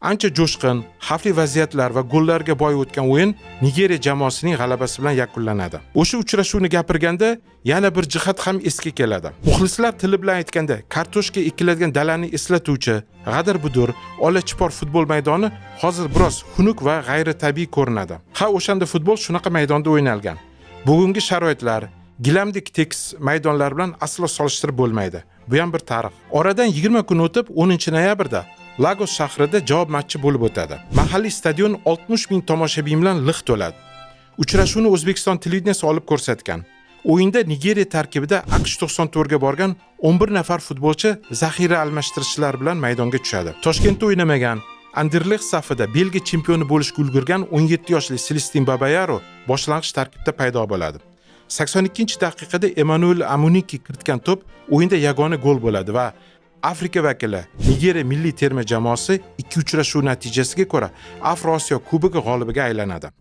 Ancha jo'shqin, xavfli vaziyatlar va gollarga boy o'tgan o'yin Nigeriya jamoasining g'alabasi bilan yakunlanadi. O'sha uchrashuvni gapirganda yana bir jihat ham esga keladi. Muxlislar tili bilan aytganda, kartoshka ekiladigan dalani eslatuvchi g'adir-budur, olachipor futbol maydoni hozir biroz xunuk va g'ayritabiiy ko'rinadi. Ha, o'shanda futbol shunaqa maydonda o'ynalgan. Bugungi sharoitlar gilamdek tekis maydonlar bilan aslo solishtirib bo'lmaydi. Bu ham bir tarix. Oradan 20 kun o'tib 10-noyabrda Lagos shahrida javob matchi bo'lib o'tadi. Mahalliy stadion 60 ming tomoshabin bilan liq to'ladi. Uchrashuvni O'zbekiston televideniyasi olib ko'rsatgan. O'yinda Nigeriya tarkibida AQSh 94 ga borgan 11 nafar futbolchi zaxira almashtirishlar bilan maydonga tushadi. Toshkentda o'ynamagan, Anderlecht safida Belgiya chempioni bo'lishga ulgurgan 17 yoshli Celestin Babayaro boshlang'ich tarkibda paydo bo'ladi. 82-daqiqada Emmanuel Amuniki kiritgan to'p o'yinda yagona gol bo'ladi va Afrika vakili Nigeriya milliy terma jamoasi 2 uchrashuv natijasiga ko'ra Afro-Osiyo Kubogi g'olibiga aylanadi.